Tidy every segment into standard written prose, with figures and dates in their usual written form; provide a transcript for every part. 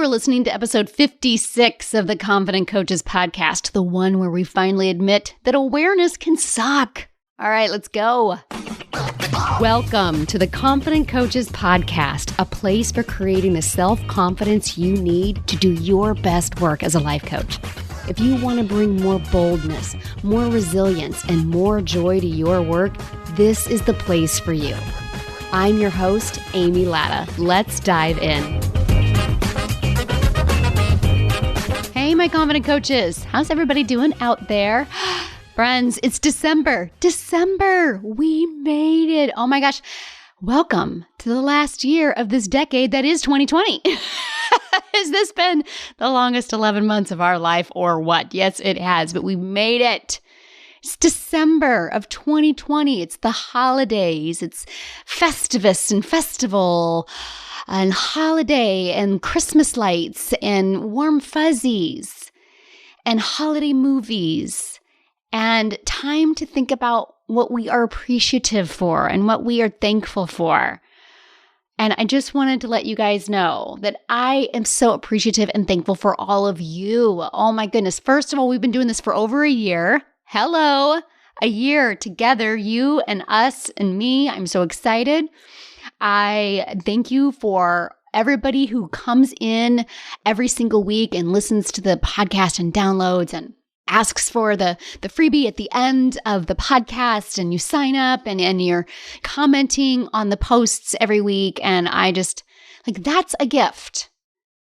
listening to episode 56 of the Confident Coaches podcast, the one where we finally admit that awareness can suck. All right, let's go. Welcome to the Confident Coaches podcast, a place for creating the self-confidence you need to do your best work as a life coach. If you want to bring more boldness, more resilience, and more joy to your work, this is the place for you. I'm your host, Amy Latta. Let's dive in. Hey, my Confident Coaches. How's everybody doing out there? Friends, it's December. We made it. Oh my gosh. Welcome to the last year of this decade that is 2020. Has this been the longest 11 months of our life or what? Yes, it has, but we made it. It's December of 2020. It's the holidays. It's Festivus and festival and holiday and Christmas lights and warm fuzzies and holiday movies and time to think about what we are appreciative for and what we are thankful for. And I just wanted to let you guys know that I am so appreciative and thankful for all of you. Oh my goodness. First of all, we've been doing this for over a year. Hello, a year together, you and us and me. I'm so excited. I thank you for everybody who comes in every single week and listens to the podcast and downloads and asks for the freebie at the end of the podcast, and you sign up and you're commenting on the posts every week. And I just, that's a gift.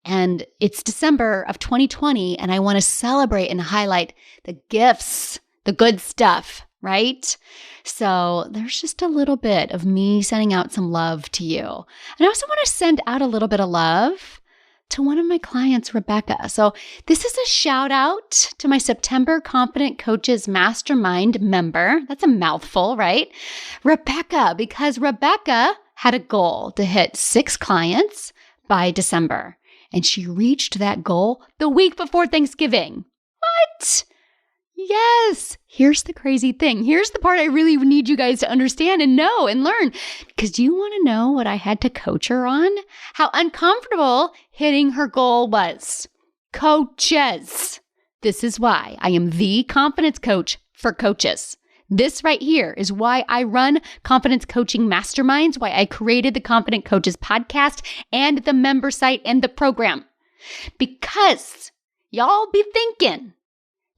And it's December of 2020, and I want to celebrate and highlight the gifts, the good stuff, right? So there's just a little bit of me sending out some love to you. And I also want to send out a little bit of love to one of my clients, Rebecca. So this is a shout out to my September Confident Coaches Mastermind member. That's a mouthful, right? Rebecca, because Rebecca had a goal to hit 6 clients by December. And she reached that goal the week before Thanksgiving. What? Yes. Here's the crazy thing. Here's the part I really need you guys to understand and know and learn. Because do you want to know what I had to coach her on? How uncomfortable hitting her goal was. Coaches. This is why I am the confidence coach for coaches. This right here is why I run confidence coaching masterminds, why I created the Confident Coaches podcast and the member site and the program. Because y'all be thinking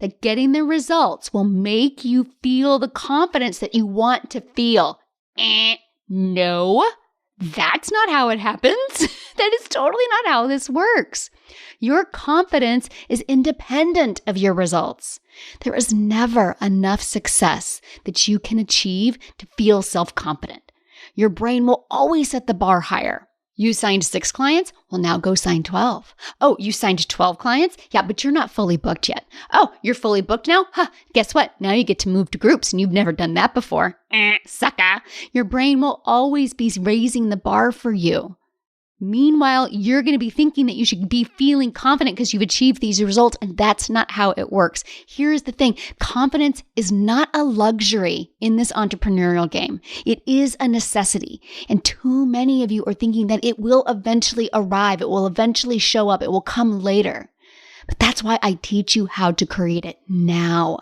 that getting the results will make you feel the confidence that you want to feel. No, that's not how it happens. That is totally not how this works. Your confidence is independent of your results. There is never enough success that you can achieve to feel self-confident. Your brain will always set the bar higher. You signed 6 clients? Well, now go sign 12. Oh, you signed 12 clients? Yeah, but you're not fully booked yet. Oh, you're fully booked now? Huh, guess what? Now you get to move to groups and you've never done that before. Sucker. Your brain will always be raising the bar for you. Meanwhile, you're going to be thinking that you should be feeling confident because you've achieved these results, and that's not how it works. Here's the thing. Confidence is not a luxury in this entrepreneurial game. It is a necessity. And too many of you are thinking that it will eventually arrive. It will eventually show up. It will come later. But that's why I teach you how to create it now.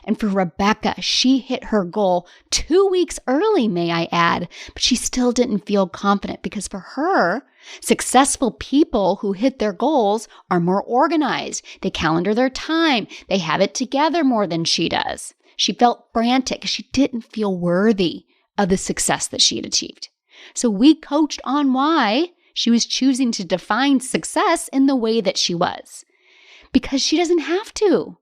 And for Rebecca, she hit her goal 2 weeks early, may I add, but she still didn't feel confident because for her, successful people who hit their goals are more organized. They calendar their time. They have it together more than she does. She felt frantic. She didn't feel worthy of the success that she had achieved. So we coached on why she was choosing to define success in the way that she was. Because she doesn't have to.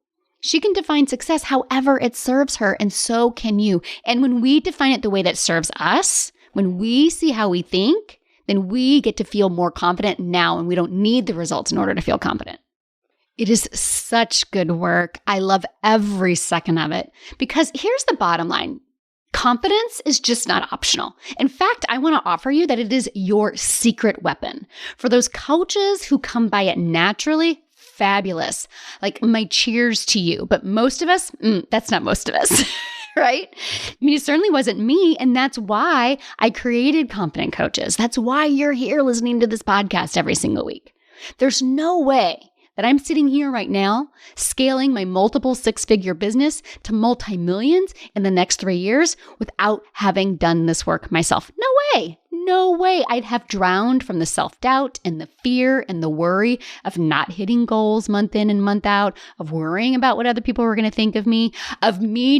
She can define success however it serves her, and so can you. And when we define it the way that serves us, when we see how we think, then we get to feel more confident now, and we don't need the results in order to feel confident. It is such good work. I love every second of it because here's the bottom line. Confidence is just not optional. In fact, I want to offer you that it is your secret weapon. For those coaches who come by it naturally, fabulous. Like my cheers to you. But most of us, that's not most of us, right? I mean, it certainly wasn't me. And that's why I created Confident Coaches. That's why you're here listening to this podcast every single week. There's no way that I'm sitting here right now scaling my multiple six-figure business to multi-millions in the next 3 years without having done this work myself. No way. No way. I'd have drowned from the self-doubt and the fear and the worry of not hitting goals month in and month out, of worrying about what other people were going to think of me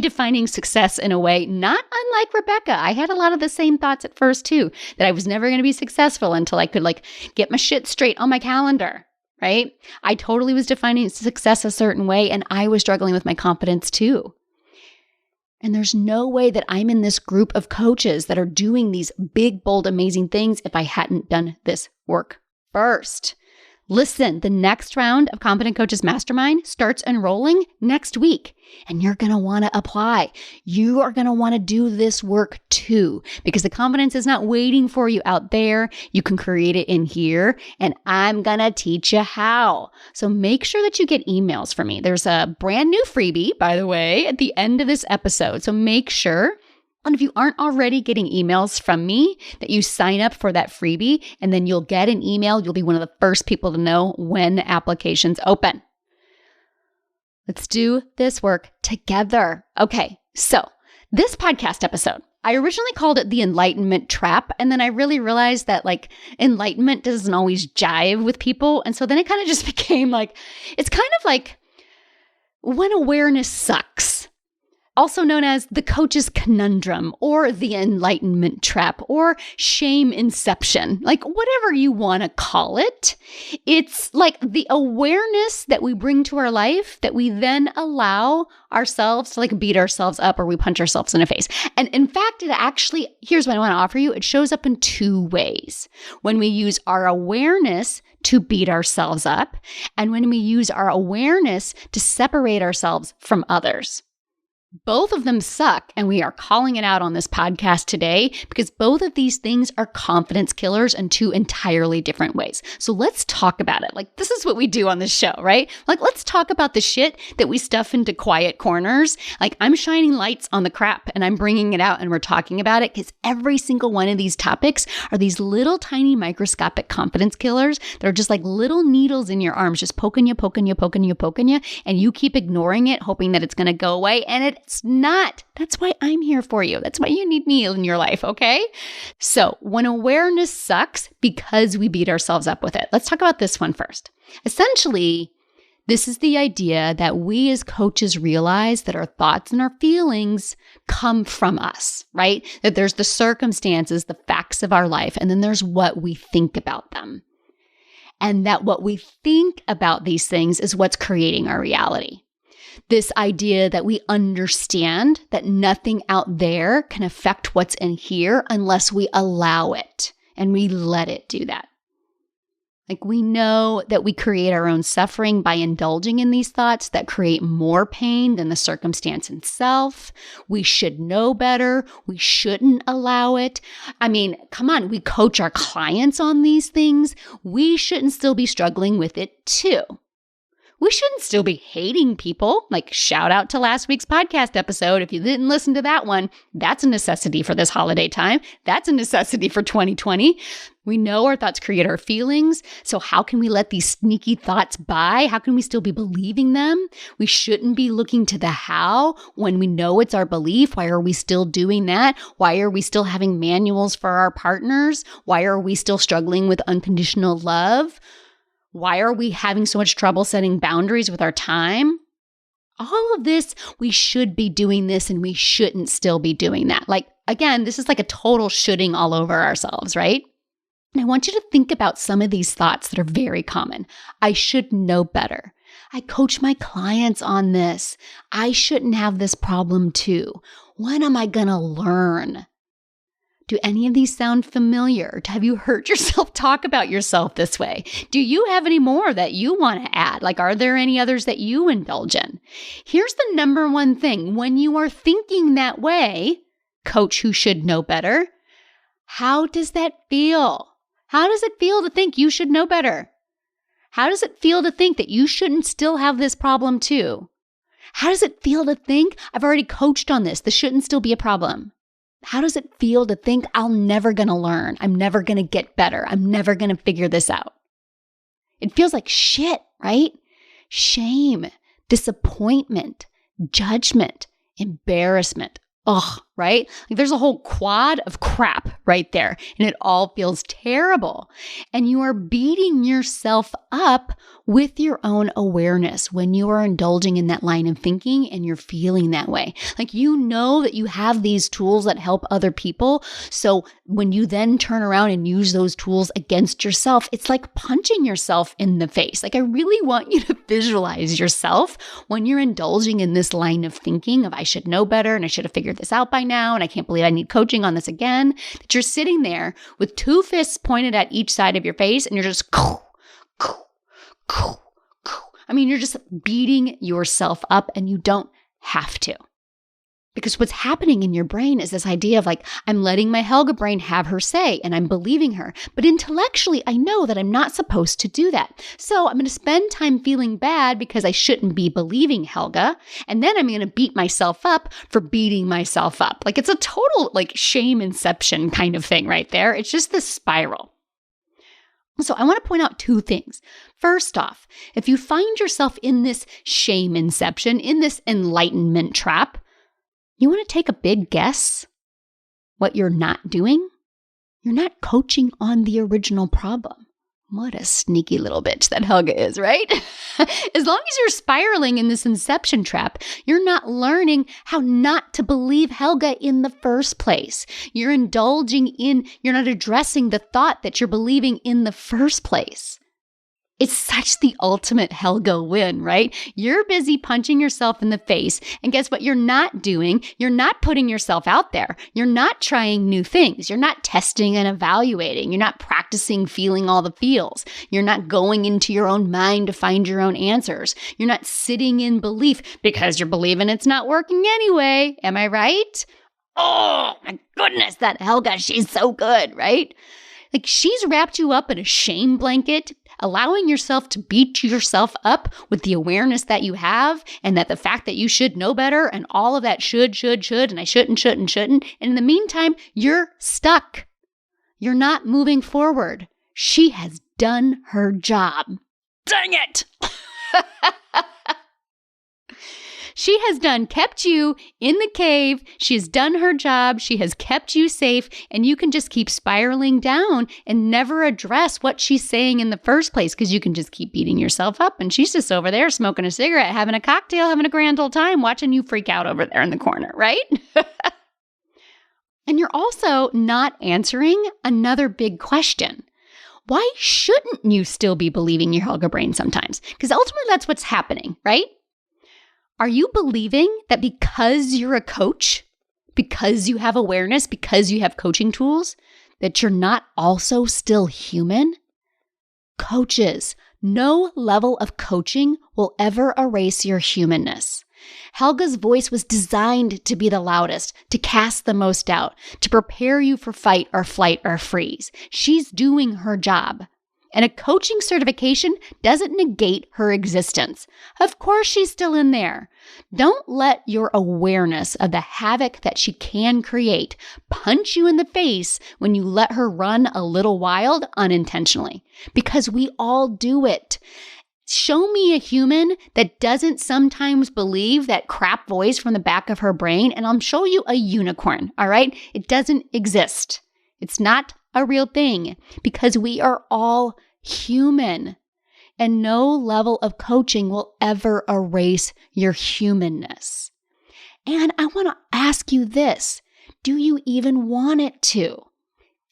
defining success in a way not unlike Rebecca. I had a lot of the same thoughts at first too, that I was never going to be successful until I could get my shit straight on my calendar. Right? I totally was defining success a certain way, and I was struggling with my confidence too. And there's no way that I'm in this group of coaches that are doing these big, bold, amazing things if I hadn't done this work first. Listen, the next round of Confident Coaches Mastermind starts enrolling next week, and you're going to want to apply. You are going to want to do this work too, because the confidence is not waiting for you out there. You can create it in here, and I'm going to teach you how. So make sure that you get emails from me. There's a brand new freebie, by the way, at the end of this episode. So make sure, and if you aren't already getting emails from me, that you sign up for that freebie, and then you'll get an email. You'll be one of the first people to know when applications open. Let's do this work together. Okay, so this podcast episode, I originally called it the enlightenment trap, and then I really realized that enlightenment doesn't always jive with people, and so then it kind of just became it's kind of like when awareness sucks. Also known as the coach's conundrum or the enlightenment trap or shame inception, whatever you want to call it. It's like the awareness that we bring to our life that we then allow ourselves to beat ourselves up or we punch ourselves in the face. And in fact, here's what I want to offer you. It shows up in two ways. When we use our awareness to beat ourselves up, and when we use our awareness to separate ourselves from others. Both of them suck, and we are calling it out on this podcast today because both of these things are confidence killers in two entirely different ways. So let's talk about it. This is what we do on this show, right? Let's talk about the shit that we stuff into quiet corners. I'm shining lights on the crap and I'm bringing it out and we're talking about it because every single one of these topics are these little tiny microscopic confidence killers that are just like little needles in your arms, just poking you, and you keep ignoring it, hoping that it's going to go away, and it's not. That's why I'm here for you. That's why you need me in your life, okay? So when awareness sucks because we beat ourselves up with it, let's talk about this one first. Essentially, this is the idea that we as coaches realize that our thoughts and our feelings come from us, right? That there's the circumstances, the facts of our life, and then there's what we think about them. And that what we think about these things is what's creating our reality. This idea that we understand that nothing out there can affect what's in here unless we allow it and we let it do that. We know that we create our own suffering by indulging in these thoughts that create more pain than the circumstance itself. We should know better. We shouldn't allow it. I mean, come on, we coach our clients on these things. We shouldn't still be struggling with it too. We shouldn't still be hating people. Shout out to last week's podcast episode. If you didn't listen to that one, that's a necessity for this holiday time. That's a necessity for 2020. We know our thoughts create our feelings. So how can we let these sneaky thoughts by? How can we still be believing them? We shouldn't be looking to the how when we know it's our belief. Why are we still doing that? Why are we still having manuals for our partners? Why are we still struggling with unconditional love? Why are we having so much trouble setting boundaries with our time? All of this, we should be doing this and we shouldn't still be doing that. Again, this is a total shoulding all over ourselves, right? And I want you to think about some of these thoughts that are very common. I should know better. I coach my clients on this. I shouldn't have this problem too. When am I going to learn? Do any of these sound familiar? Have you heard yourself talk about yourself this way? Do you have any more that you want to add? Are there any others that you indulge in? Here's the number one thing. When you are thinking that way, coach who should know better, how does that feel? How does it feel to think you should know better? How does it feel to think that you shouldn't still have this problem too? How does it feel to think, I've already coached on this, this shouldn't still be a problem? How does it feel to think I'm never going to learn? I'm never going to get better. I'm never going to figure this out. It feels like shit, right? Shame, disappointment, judgment, embarrassment. Ugh, right? Like there's a whole quad of crap right there, and it all feels terrible. And you are beating yourself up with your own awareness when you are indulging in that line of thinking and you're feeling that way. Like you know that you have these tools that help other people. So when you then turn around and use those tools against yourself, it's like punching yourself in the face. Like I really want you to visualize yourself when you're indulging in this line of thinking of I should know better and I should have figured this out by now and I can't believe I need coaching on this again, that you're sitting there with two fists pointed at each side of your face and you're just you're just beating yourself up and you don't have to. Because what's happening in your brain is this idea of like, I'm letting my Helga brain have her say and I'm believing her. But intellectually, I know that I'm not supposed to do that. So I'm going to spend time feeling bad because I shouldn't be believing Helga. And then I'm going to beat myself up for beating myself up. Like it's a total like shame inception kind of thing right there. It's just this spiral. So I want to point out two things. First off, if you find yourself in this shame inception, in this enlightenment trap, you want to take a big guess what you're not doing? You're not coaching on the original problem. What a sneaky little bitch that Helga is, right? As long as you're spiraling in this inception trap, you're not learning how not to believe Helga in the first place. You're not addressing the thought that you're believing in the first place. It's such the ultimate Helga win, right? You're busy punching yourself in the face. And guess what you're not doing? You're not putting yourself out there. You're not trying new things. You're not testing and evaluating. You're not practicing feeling all the feels. You're not going into your own mind to find your own answers. You're not sitting in belief because you're believing it's not working anyway. Am I right? Oh my goodness, that Helga, she's so good, right? Like she's wrapped you up in a shame blanket, allowing yourself to beat yourself up with the awareness that you have and that the fact that you should know better and all of that should, and I shouldn't. And in the meantime, you're stuck. You're not moving forward. She has done her job. Dang it! She has kept you in the cave. She has done her job. She has kept you safe. And you can just keep spiraling down and never address what she's saying in the first place because you can just keep beating yourself up. And she's just over there smoking a cigarette, having a cocktail, having a grand old time, watching you freak out over there in the corner, right? And you're also not answering another big question. Why shouldn't you still be believing your Helga brain sometimes? Because ultimately that's what's happening, right? Are you believing that because you're a coach, because you have awareness, because you have coaching tools, that you're not also still human? Coaches, no level of coaching will ever erase your humanness. Helga's voice was designed to be the loudest, to cast the most doubt, to prepare you for fight or flight or freeze. She's doing her job. And a coaching certification doesn't negate her existence. Of course, she's still in there. Don't let your awareness of the havoc that she can create punch you in the face when you let her run a little wild unintentionally, because we all do it. Show me a human that doesn't sometimes believe that crap voice from the back of her brain, and I'll show you a unicorn, all right? It doesn't exist. It's not a real thing because we are all human, and no level of coaching will ever erase your humanness. And I want to ask you this. Do you even want it to?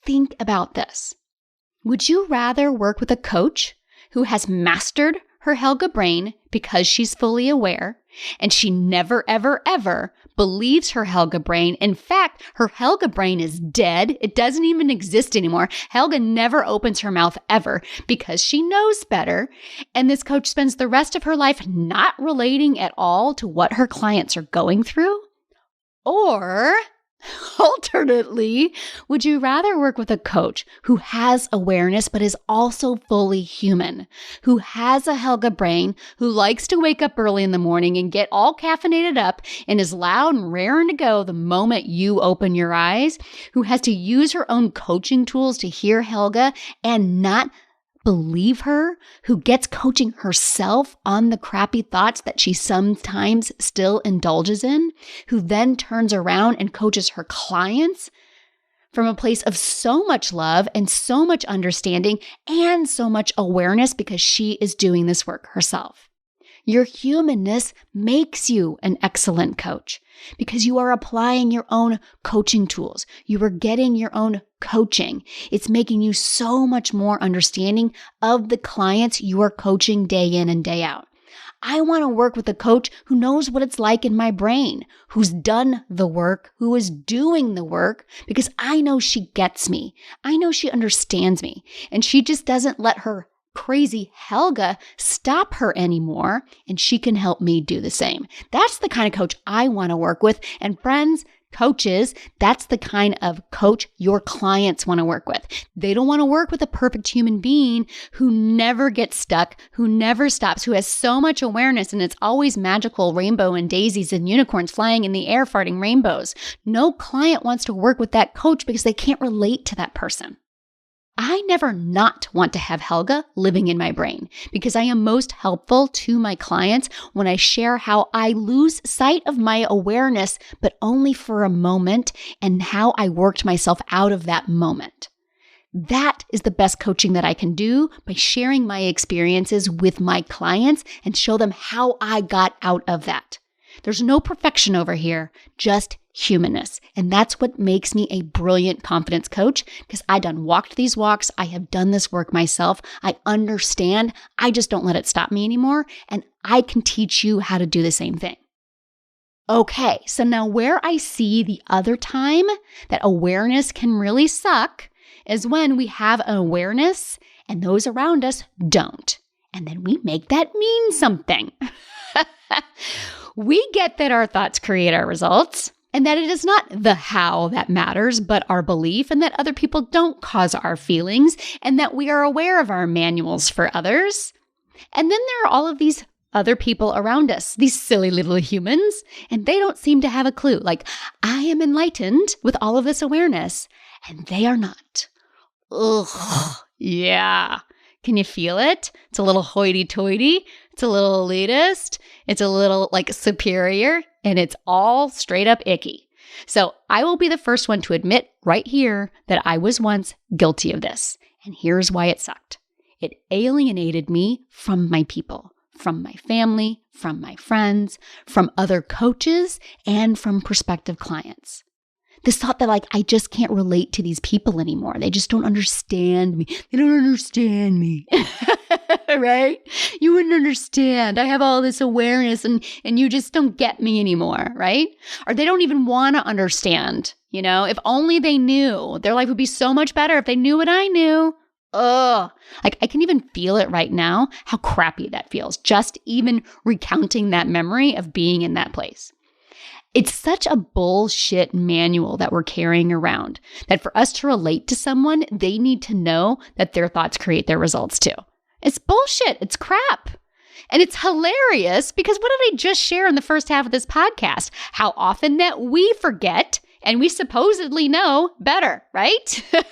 Think about this. Would you rather work with a coach who has mastered her Helga brain because she's fully aware and she never, ever, ever believes her Helga brain? In fact, her Helga brain is dead. It doesn't even exist anymore. Helga never opens her mouth ever because she knows better. And this coach spends the rest of her life not relating at all to what her clients are going through? Or alternately, would you rather work with a coach who has awareness but is also fully human, who has a Helga brain, who likes to wake up early in the morning and get all caffeinated up and is loud and raring to go the moment you open your eyes, who has to use her own coaching tools to hear Helga and not believe her, who gets coaching herself on the crappy thoughts that she sometimes still indulges in, who then turns around and coaches her clients from a place of so much love and so much understanding and so much awareness because she is doing this work herself. Your humanness makes you an excellent coach because you are applying your own coaching tools. You are getting your own coaching. It's making you so much more understanding of the clients you are coaching day in and day out. I want to work with a coach who knows what it's like in my brain, who's done the work, who is doing the work, because I know she gets me. I know she understands me, and she just doesn't let her crazy Helga stop her anymore, and she can help me do the same. That's the kind of coach I want to work with. And friends, coaches, that's the kind of coach your clients want to work with. They don't want to work with a perfect human being who never gets stuck, who never stops, who has so much awareness and it's always magical rainbow and daisies and unicorns flying in the air farting rainbows. No client wants to work with that coach because they can't relate to that person. I never not want to have Helga living in my brain because I am most helpful to my clients when I share how I lose sight of my awareness, but only for a moment, and how I worked myself out of that moment. That is the best coaching that I can do, by sharing my experiences with my clients and show them how I got out of that. There's no perfection over here, just humanness. And that's what makes me a brilliant confidence coach, because I done walked these walks. I have done this work myself. I understand. I just don't let it stop me anymore. And I can teach you how to do the same thing. Okay, so now where I see the other time that awareness can really suck is when we have an awareness and those around us don't. And then we make that mean something. We get that our thoughts create our results, and that it is not the how that matters, but our belief, and that other people don't cause our feelings, and that we are aware of our manuals for others. And then there are all of these other people around us, these silly little humans, and they don't seem to have a clue. Like, I am enlightened with all of this awareness, and they are not. Ugh, yeah. Can you feel it? It's a little hoity-toity. It's a little elitist. It's a little superior, and it's all straight up icky. So I will be the first one to admit right here that I was once guilty of this. And here's why it sucked. It alienated me from my people, from my family, from my friends, from other coaches, and from prospective clients. This thought that I just can't relate to these people anymore. They just don't understand me. They don't understand me. Right? You wouldn't understand. I have all this awareness and you just don't get me anymore, right? Or they don't even want to understand. If only they knew. Their life would be so much better if they knew what I knew. Ugh. I can even feel it right now, how crappy that feels, just even recounting that memory of being in that place. It's such a bullshit manual that we're carrying around, that for us to relate to someone, they need to know that their thoughts create their results too. It's bullshit. It's crap. And it's hilarious because what did I just share in the first half of this podcast? How often that we forget and we supposedly know better, right? And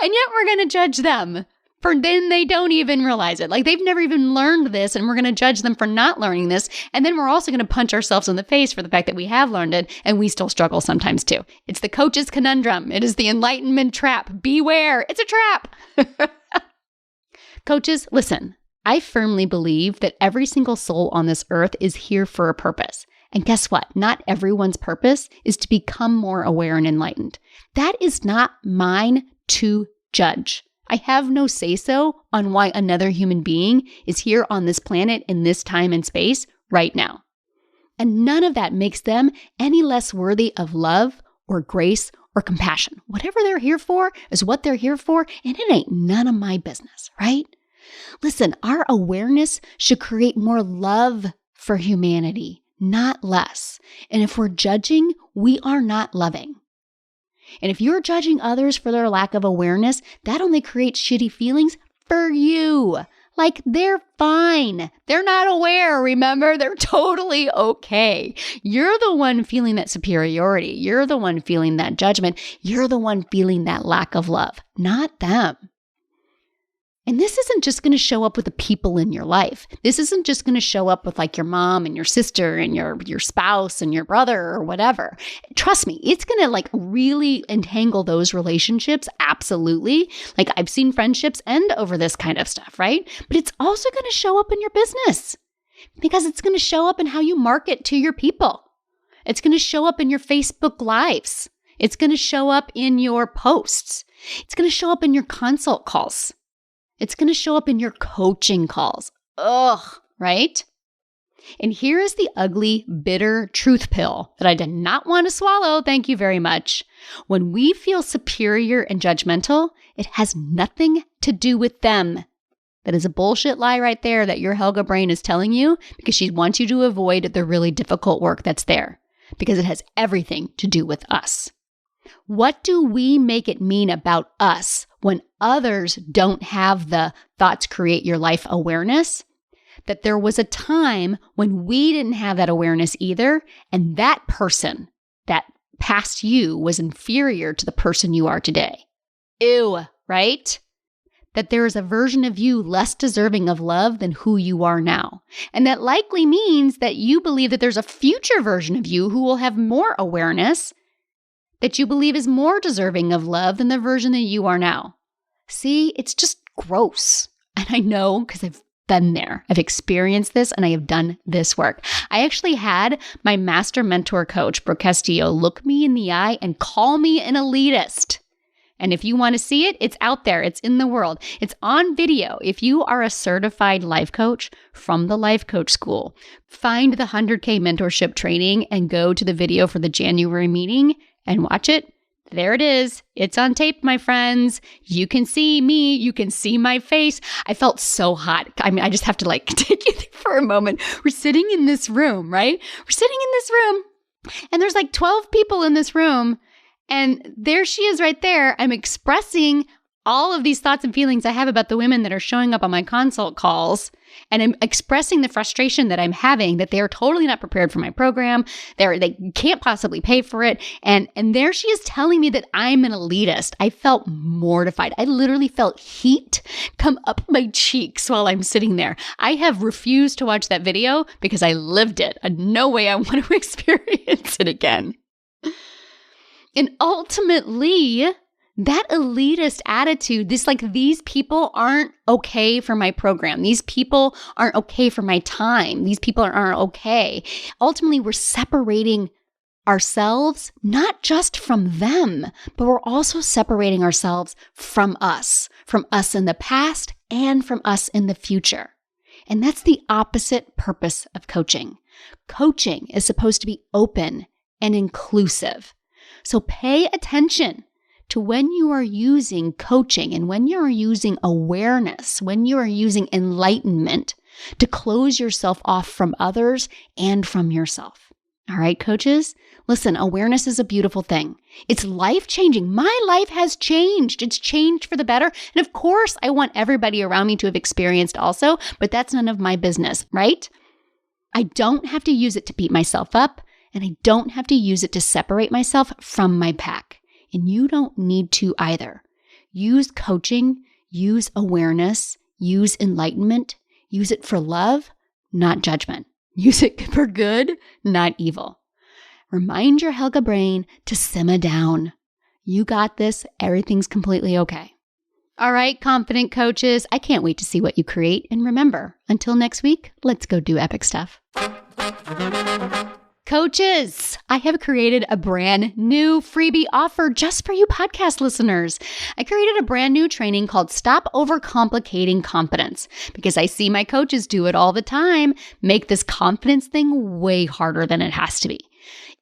yet we're going to judge them. For then they don't even realize it. They've never even learned this, and we're going to judge them for not learning this. And then we're also going to punch ourselves in the face for the fact that we have learned it, and we still struggle sometimes too. It's the coach's conundrum. It is the enlightenment trap. Beware. It's a trap. Coaches, listen. I firmly believe that every single soul on this earth is here for a purpose. And guess what? Not everyone's purpose is to become more aware and enlightened. That is not mine to judge. I have no say-so on why another human being is here on this planet in this time and space right now. And none of that makes them any less worthy of love or grace or compassion. Whatever they're here for is what they're here for, and it ain't none of my business, right? Listen, our awareness should create more love for humanity, not less. And if we're judging, we are not loving. And if you're judging others for their lack of awareness, that only creates shitty feelings for you. They're fine. They're not aware, remember? They're totally okay. You're the one feeling that superiority. You're the one feeling that judgment. You're the one feeling that lack of love, not them. And this isn't just going to show up with the people in your life. This isn't just going to show up with like your mom and your sister and your spouse and your brother or whatever. Trust me, it's going to like really entangle those relationships. Absolutely. Like I've seen friendships end over this kind of stuff, right? But it's also going to show up in your business because it's going to show up in how you market to your people. It's going to show up in your Facebook lives. It's going to show up in your posts. It's going to show up in your consult calls. It's going to show up in your coaching calls. Ugh, right? And here is the ugly, bitter truth pill that I did not want to swallow. Thank you very much. When we feel superior and judgmental, it has nothing to do with them. That is a bullshit lie right there that your Helga brain is telling you because she wants you to avoid the really difficult work that's there because it has everything to do with us. What do we make it mean about us when others don't have the thoughts create your life awareness? That there was a time when we didn't have that awareness either, and that person, that past you, was inferior to the person you are today. Ew, right? That there is a version of you less deserving of love than who you are now. And that likely means that you believe that there's a future version of you who will have more awareness that you believe is more deserving of love than the version that you are now. See, it's just gross. And I know because I've been there. I've experienced this and I have done this work. I actually had my master mentor coach, Brooke Castillo, look me in the eye and call me an elitist. And if you want to see it, it's out there. It's in the world. It's on video. If you are a certified life coach from the Life Coach School, find the 100K mentorship training and go to the video for the January meeting and watch it. There it is. It's on tape, my friends. You can see me. You can see my face. I felt so hot. I mean, I just have to like take you for a moment. We're sitting in this room, right? We're sitting in this room and there's like 12 people in this room. And there she is right there. I'm expressing all of these thoughts and feelings I have about the women that are showing up on my consult calls. And I'm expressing the frustration that I'm having that they are totally not prepared for my program. They can't possibly pay for it. And there she is telling me that I'm an elitist. I felt mortified. I literally felt heat come up my cheeks while I'm sitting there. I have refused to watch that video because I lived it. No way I want to experience it again. And ultimately, that elitist attitude, these people aren't okay for my program. These people aren't okay for my time. These people aren't okay. Ultimately, we're separating ourselves, not just from them, but we're also separating ourselves from us in the past and from us in the future. And that's the opposite purpose of coaching. Coaching is supposed to be open and inclusive. So pay attention to when you are using coaching and when you are using awareness, when you are using enlightenment to close yourself off from others and from yourself. All right, coaches, listen, awareness is a beautiful thing. It's life-changing. My life has changed. It's changed for the better. And of course, I want everybody around me to have experienced also, but that's none of my business, right? I don't have to use it to beat myself up. And I don't have to use it to separate myself from my pack. And you don't need to either. Use coaching, use awareness, use enlightenment, use it for love, not judgment. Use it for good, not evil. Remind your Helga brain to simmer down. You got this. Everything's completely okay. All right, confident coaches, I can't wait to see what you create. And remember, until next week, let's go do epic stuff. Coaches, I have created a brand new freebie offer just for you podcast listeners. I created a brand new training called Stop Overcomplicating Confidence because I see my coaches do it all the time, make this confidence thing way harder than it has to be.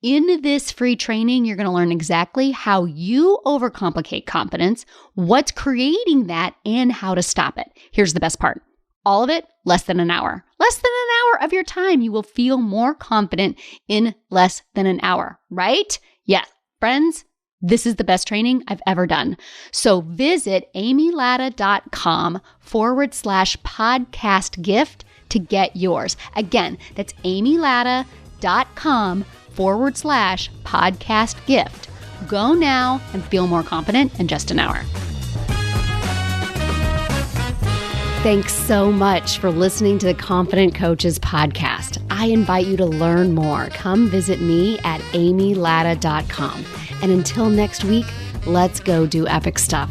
In this free training, you're going to learn exactly how you overcomplicate confidence, what's creating that, and how to stop it. Here's the best part. All of it, less than an hour. Less than an hour of your time. You will feel more confident in less than an hour, right? Yeah, friends, this is the best training I've ever done. So visit amylatta.com/podcast gift to get yours. Again, that's amylatta.com/podcast gift. Go now and feel more confident in just an hour. Thanks so much for listening to the Confident Coaches podcast. I invite you to learn more. Come visit me at amylatta.com. And until next week, let's go do epic stuff.